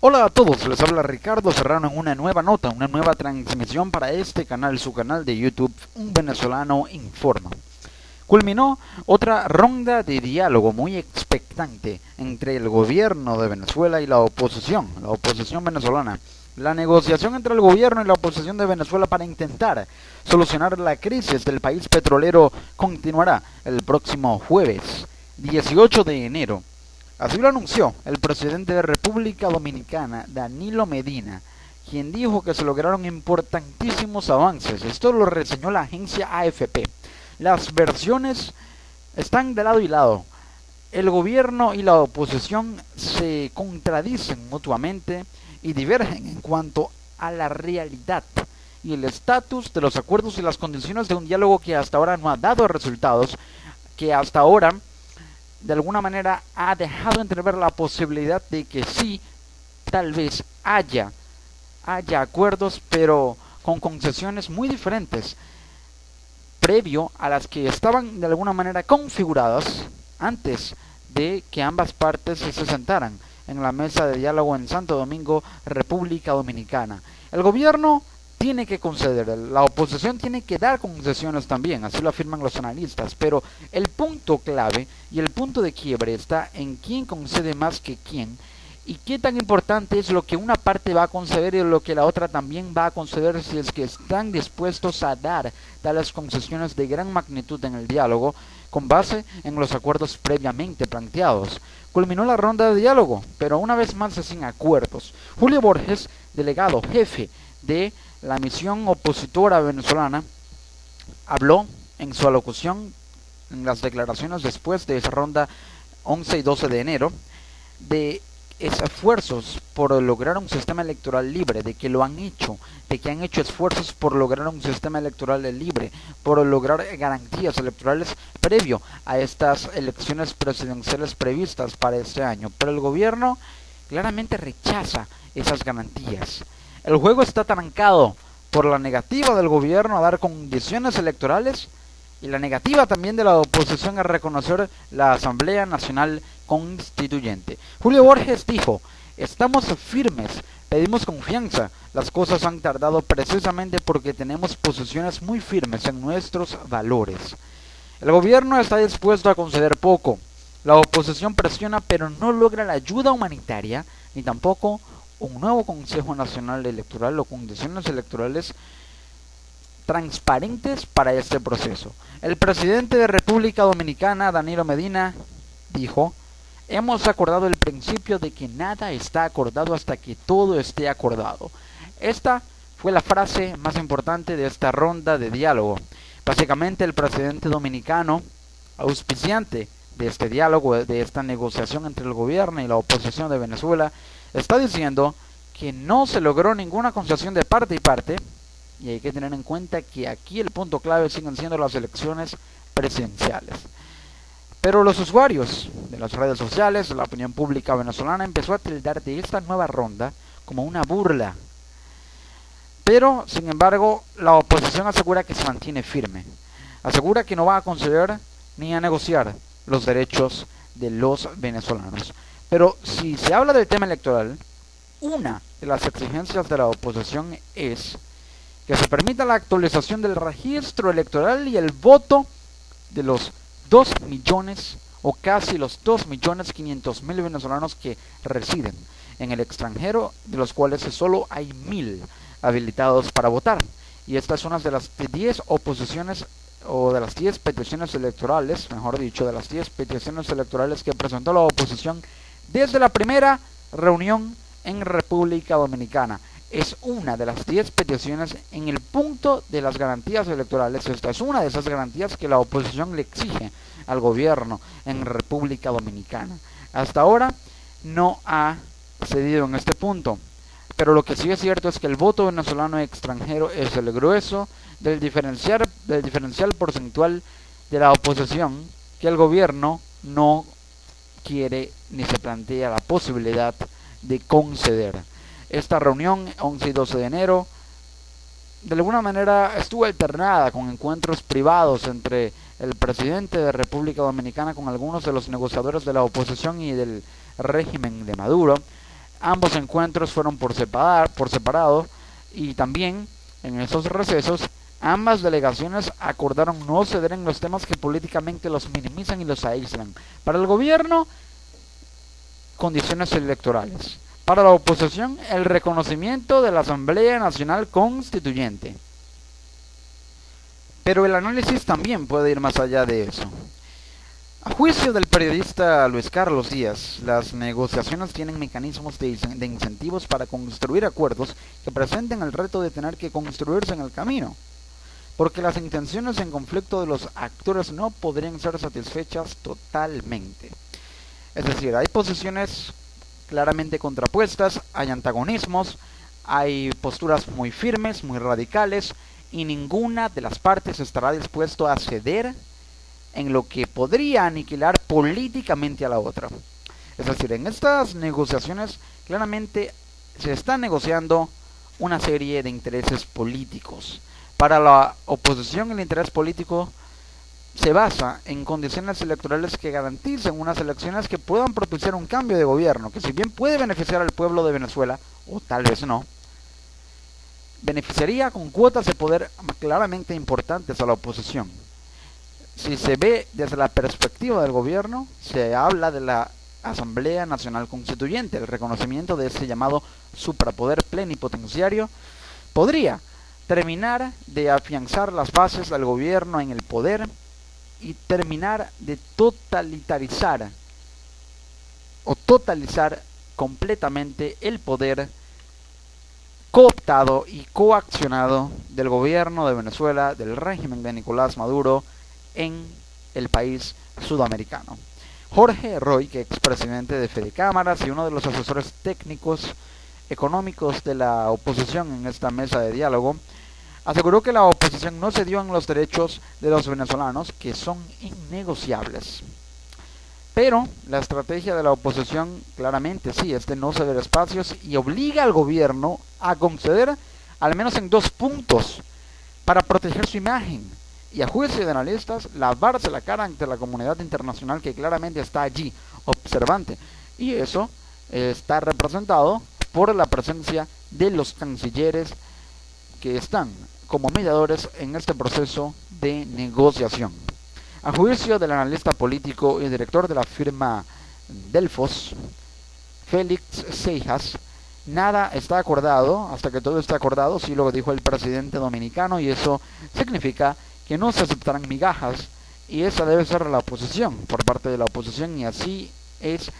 Hola a todos, les habla Ricardo Serrano en una nueva nota, una nueva transmisión para este canal, su canal de YouTube, Un Venezolano Informa. Culminó otra ronda de diálogo muy expectante entre el gobierno de Venezuela y la oposición venezolana. La negociación entre el gobierno y la oposición de Venezuela para intentar solucionar la crisis del país petrolero continuará el próximo jueves 18 de enero. Así lo anunció el presidente de República Dominicana, Danilo Medina, quien dijo que se lograron importantísimos avances. Esto lo reseñó la agencia AFP. Las versiones están de lado y lado. El gobierno y la oposición se contradicen mutuamente y divergen en cuanto a la realidad y el estatus de los acuerdos y las condiciones de un diálogo que hasta ahora no ha dado resultados, que hasta ahora de alguna manera ha dejado entrever la posibilidad de que sí, tal vez haya acuerdos, pero con concesiones muy diferentes, previo a las que estaban de alguna manera configuradas antes de que ambas partes se sentaran en la mesa de diálogo en Santo Domingo, República Dominicana. El gobierno tiene que conceder, la oposición tiene que dar concesiones también, así lo afirman los analistas, pero el punto clave y el punto de quiebre está en quién concede más que quién y qué tan importante es lo que una parte va a conceder y lo que la otra también va a conceder, si es que están dispuestos a dar tales concesiones de gran magnitud en el diálogo con base en los acuerdos previamente planteados. Culminó la ronda de diálogo, pero una vez más sin acuerdos. Julio Borges, delegado jefe de la misión opositora venezolana, habló en su alocución en las declaraciones después de esa ronda 11 y 12 de enero de esfuerzos por lograr un sistema electoral libre, de que lo han hecho, de que han hecho esfuerzos por lograr un sistema electoral libre, por lograr garantías electorales previo a estas elecciones presidenciales previstas para este año. Pero el gobierno claramente rechaza esas garantías. El juego está trancado por la negativa del gobierno a dar condiciones electorales y la negativa también de la oposición a reconocer la Asamblea Nacional Constituyente. Julio Borges dijo: estamos firmes, pedimos confianza, las cosas han tardado precisamente porque tenemos posiciones muy firmes en nuestros valores. El gobierno está dispuesto a conceder poco, la oposición presiona pero no logra la ayuda humanitaria ni tampoco un nuevo Consejo Nacional Electoral o condiciones electorales transparentes para este proceso. El presidente de República Dominicana, Danilo Medina, dijo: hemos acordado el principio de que nada está acordado hasta que todo esté acordado. Esta fue la frase más importante de esta ronda de diálogo. Básicamente el presidente dominicano, auspiciante de este diálogo, de esta negociación entre el gobierno y la oposición de Venezuela, está diciendo que no se logró ninguna concesión de parte y parte, y hay que tener en cuenta que aquí el punto clave siguen siendo las elecciones presidenciales. Pero los usuarios de las redes sociales, la opinión pública venezolana, empezó a tildar de esta nueva ronda como una burla. Pero, sin embargo, la oposición asegura que se mantiene firme. Asegura que no va a conceder ni a negociar los derechos de los venezolanos. Pero si se habla del tema electoral, una de las exigencias de la oposición es que se permita la actualización del registro electoral y el voto de los 2 millones o casi los 2.500.000 venezolanos que residen en el extranjero, de los cuales solo hay 1.000 habilitados para votar. Y esta es una de las 10 oposiciones o de las 10 peticiones electorales, mejor dicho, de las 10 peticiones electorales que presentó la oposición desde la primera reunión en República Dominicana. Es una de las 10 peticiones en el punto de las garantías electorales. Esta es una de esas garantías que la oposición le exige al gobierno en República Dominicana. Hasta ahora no ha cedido en este punto, pero lo que sí es cierto es que el voto venezolano extranjero es el grueso del diferencial porcentual de la oposición, que el gobierno no quiere ni se plantea la posibilidad de conceder. Esta reunión 11 y 12 de enero de alguna manera estuvo alternada con encuentros privados entre el presidente de República Dominicana con algunos de los negociadores de la oposición y del régimen de Maduro, Ambos encuentros fueron por separado y también en esos recesos ambas delegaciones acordaron no ceder en los temas que políticamente los minimizan y los aíslan. Para el gobierno, condiciones electorales. Para la oposición, el reconocimiento de la Asamblea Nacional Constituyente. Pero el análisis también puede ir más allá de eso. A juicio del periodista Luis Carlos Díaz, las negociaciones tienen mecanismos de incentivos para construir acuerdos que presenten el reto de tener que construirse en el camino, porque las intenciones en conflicto de los actores no podrían ser satisfechas totalmente. Es decir, hay posiciones claramente contrapuestas, hay antagonismos, hay posturas muy firmes, muy radicales, y ninguna de las partes estará dispuesto a ceder en lo que podría aniquilar políticamente a la otra. Es decir, en estas negociaciones claramente se está negociando una serie de intereses políticos. Para la oposición, el interés político se basa en condiciones electorales que garanticen unas elecciones que puedan propiciar un cambio de gobierno, que si bien puede beneficiar al pueblo de Venezuela, o tal vez no, beneficiaría con cuotas de poder claramente importantes a la oposición. Si se ve desde la perspectiva del gobierno, se habla de la Asamblea Nacional Constituyente. El reconocimiento de este llamado suprapoder plenipotenciario podría terminar de afianzar las bases del gobierno en el poder y terminar de totalizar completamente el poder cooptado y coaccionado del gobierno de Venezuela, del régimen de Nicolás Maduro en el país sudamericano. Jorge Roy, que expresidente de Fede Cámaras y uno de los asesores técnicos económicos de la oposición en esta mesa de diálogo, aseguró que la oposición no cedió en los derechos de los venezolanos, que son innegociables. Pero la estrategia de la oposición claramente sí es de no ceder espacios y obliga al gobierno a conceder al menos en 2 puntos para proteger su imagen y, a juicio de analistas, lavarse la cara ante la comunidad internacional que claramente está allí observante, y eso está representado por la presencia de los cancilleres que están como mediadores en este proceso de negociación. A juicio del analista político y director de la firma Delfos, Félix Seijas, nada está acordado hasta que todo esté acordado, sí lo dijo el presidente dominicano, y eso significa que no se aceptarán migajas, y esa debe ser la oposición, por parte de la oposición, y así es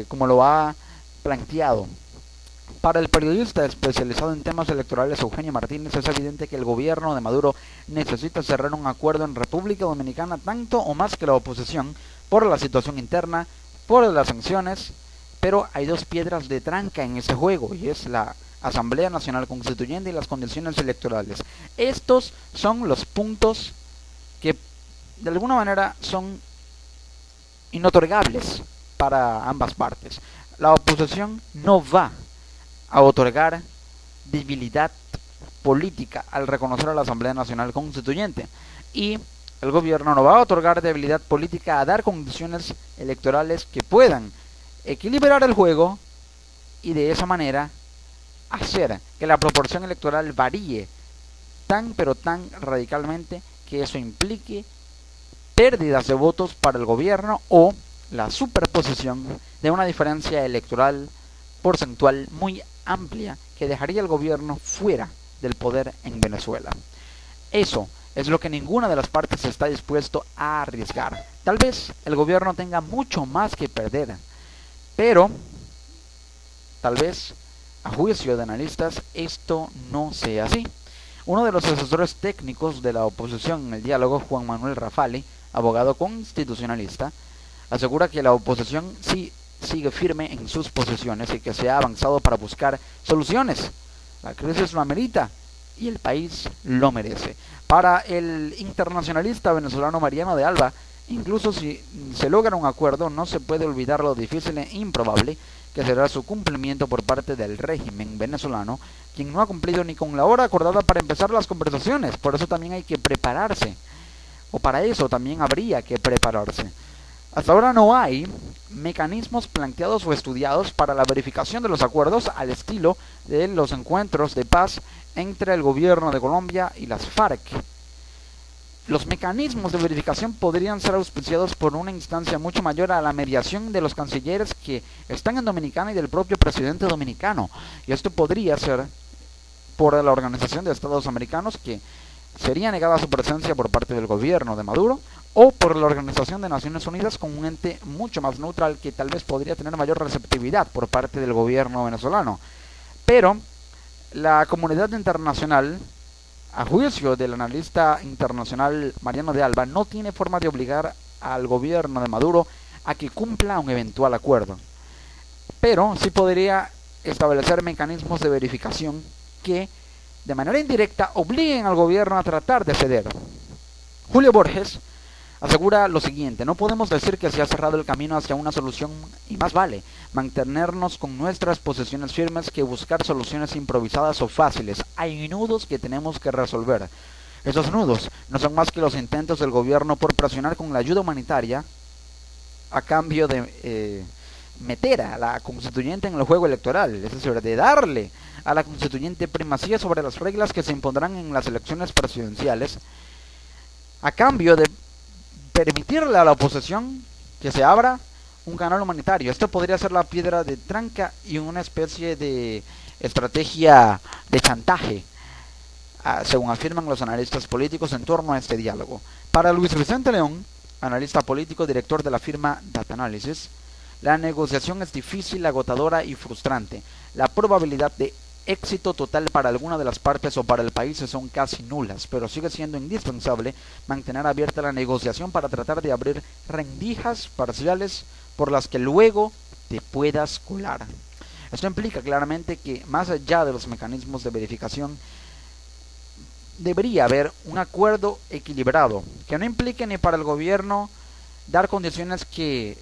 como lo ha planteado. Para el periodista especializado en temas electorales Eugenio Martínez, es evidente que el gobierno de Maduro necesita cerrar un acuerdo en República Dominicana tanto o más que la oposición, por la situación interna, por las sanciones, pero hay 2 piedras de tranca en ese juego, y es la Asamblea Nacional Constituyente y las condiciones electorales. Estos son los puntos que de alguna manera son inotorgables para ambas partes. La oposición no va a otorgar debilidad política al reconocer a la Asamblea Nacional Constituyente, y el gobierno no va a otorgar debilidad política a dar condiciones electorales que puedan equilibrar el juego y de esa manera hacer que la proporción electoral varíe tan radicalmente que eso implique pérdidas de votos para el gobierno o la superposición de una diferencia electoral porcentual muy amplia que dejaría al gobierno fuera del poder en Venezuela. Eso es lo que ninguna de las partes está dispuesto a arriesgar. Tal vez el gobierno tenga mucho más que perder, pero tal vez, a juicio de analistas, esto no sea así. Uno de los asesores técnicos de la oposición en el diálogo, Juan Manuel Rafali, abogado constitucionalista, asegura que la oposición sí sigue firme en sus posiciones y que se ha avanzado para buscar soluciones. La crisis lo amerita y el país lo merece. Para el internacionalista venezolano Mariano de Alba, incluso si se logra un acuerdo, no se puede olvidar lo difícil e improbable que será su cumplimiento por parte del régimen venezolano, quien no ha cumplido ni con la hora acordada para empezar las conversaciones. Por eso también hay que prepararse, o para eso también habría que prepararse. Hasta ahora no hay mecanismos planteados o estudiados para la verificación de los acuerdos al estilo de los encuentros de paz entre el gobierno de Colombia y las FARC. Los mecanismos de verificación podrían ser auspiciados por una instancia mucho mayor a la mediación de los cancilleres que están en Dominicana y del propio presidente dominicano. Y esto podría ser por la Organización de Estados Americanos, que sería negada su presencia por parte del gobierno de Maduro, o por la Organización de Naciones Unidas con un ente mucho más neutral que tal vez podría tener mayor receptividad por parte del gobierno venezolano. Pero la comunidad internacional, a juicio del analista internacional Mariano de Alba, no tiene forma de obligar al gobierno de Maduro a que cumpla un eventual acuerdo, pero sí podría establecer mecanismos de verificación que de manera indirecta obliguen al gobierno a tratar de ceder. Julio Borges asegura lo siguiente: no podemos decir que se ha cerrado el camino hacia una solución y más vale mantenernos con nuestras posiciones firmes que buscar soluciones improvisadas o fáciles. Hay nudos que tenemos que resolver. Esos nudos no son más que los intentos del gobierno por presionar con la ayuda humanitaria a cambio de meter a la constituyente en el juego electoral, es decir, de darle a la constituyente primacía sobre las reglas que se impondrán en las elecciones presidenciales, a cambio de permitirle a la oposición que se abra un canal humanitario. Esto podría ser la piedra de tranca y una especie de estrategia de chantaje, según afirman los analistas políticos en torno a este diálogo. Para Luis Vicente León, analista político, director de la firma Data Analysis, la negociación es difícil, agotadora y frustrante. La probabilidad de éxito total para alguna de las partes o para el país son casi nulas, pero sigue siendo indispensable mantener abierta la negociación para tratar de abrir rendijas parciales por las que luego te puedas colar. Esto implica claramente que, más allá de los mecanismos de verificación, debería haber un acuerdo equilibrado, que no implique ni para el gobierno dar condiciones que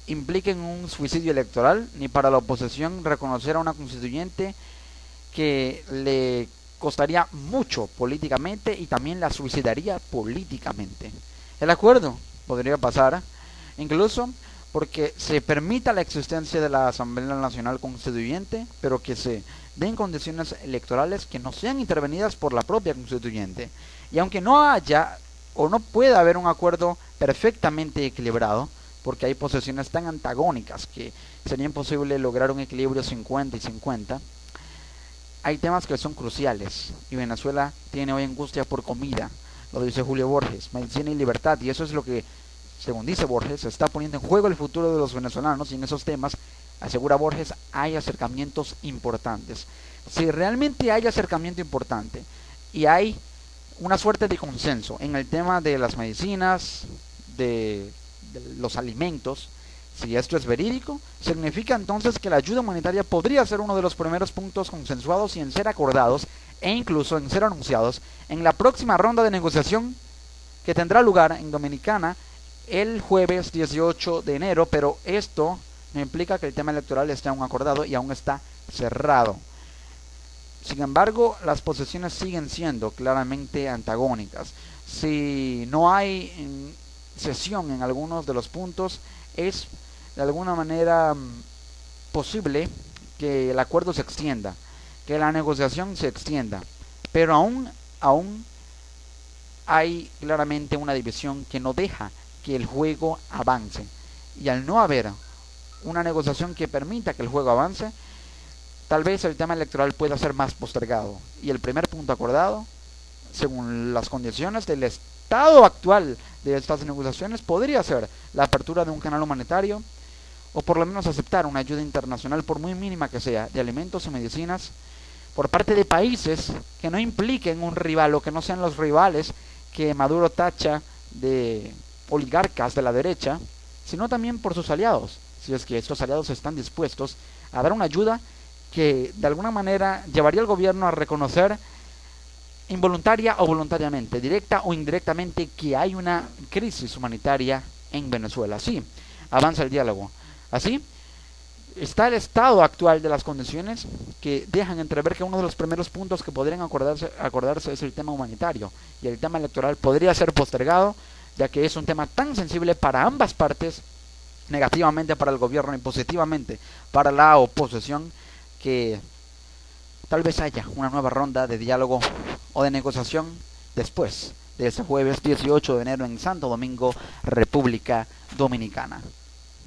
impliquen un suicidio electoral, ni para la oposición reconocer a una constituyente que le costaría mucho políticamente y también la suicidaría políticamente. El acuerdo podría pasar incluso porque se permita la existencia de la Asamblea Nacional Constituyente, pero que se den condiciones electorales que no sean intervenidas por la propia constituyente. Y aunque no haya o no pueda haber un acuerdo perfectamente equilibrado, porque hay posiciones tan antagónicas que sería imposible lograr un equilibrio 50 y 50, hay temas que son cruciales, y Venezuela tiene hoy angustia por comida, lo dice Julio Borges, medicina y libertad, y eso es lo que, según dice Borges, se está poniendo en juego el futuro de los venezolanos, y en esos temas, asegura Borges, hay acercamientos importantes. Si realmente hay acercamiento importante y hay una suerte de consenso en el tema de las medicinas, de los alimentos, si esto es verídico, significa entonces que la ayuda humanitaria podría ser uno de los primeros puntos consensuados y en ser acordados e incluso en ser anunciados en la próxima ronda de negociación que tendrá lugar en Dominicana el jueves 18 de enero, pero esto no implica que el tema electoral esté aún acordado y aún está cerrado. Sin embargo, las posiciones siguen siendo claramente antagónicas. Si no hay cesión en algunos de los puntos, es de alguna manera posible que el acuerdo se extienda, que la negociación se extienda, pero aún hay claramente una división que no deja que el juego avance, y al no haber una negociación que permita que el juego avance, tal vez el tema electoral pueda ser más postergado, y el primer punto acordado, según las condiciones del estado actual de estas negociaciones, podría ser la apertura de un canal humanitario, o por lo menos aceptar una ayuda internacional, por muy mínima que sea, de alimentos y medicinas, por parte de países que no impliquen un rival, o que no sean los rivales que Maduro tacha de oligarcas de la derecha, sino también por sus aliados, si es que estos aliados están dispuestos a dar una ayuda que de alguna manera llevaría al gobierno a reconocer involuntaria o voluntariamente, directa o indirectamente, que hay una crisis humanitaria en Venezuela. Así avanza el diálogo. Así está el estado actual de las condiciones que dejan entrever que uno de los primeros puntos que podrían acordarse es el tema humanitario, y el tema electoral podría ser postergado ya que es un tema tan sensible para ambas partes, negativamente para el gobierno y positivamente para la oposición, que tal vez haya una nueva ronda de diálogo o de negociación después de ese jueves 18 de enero en Santo Domingo, República Dominicana.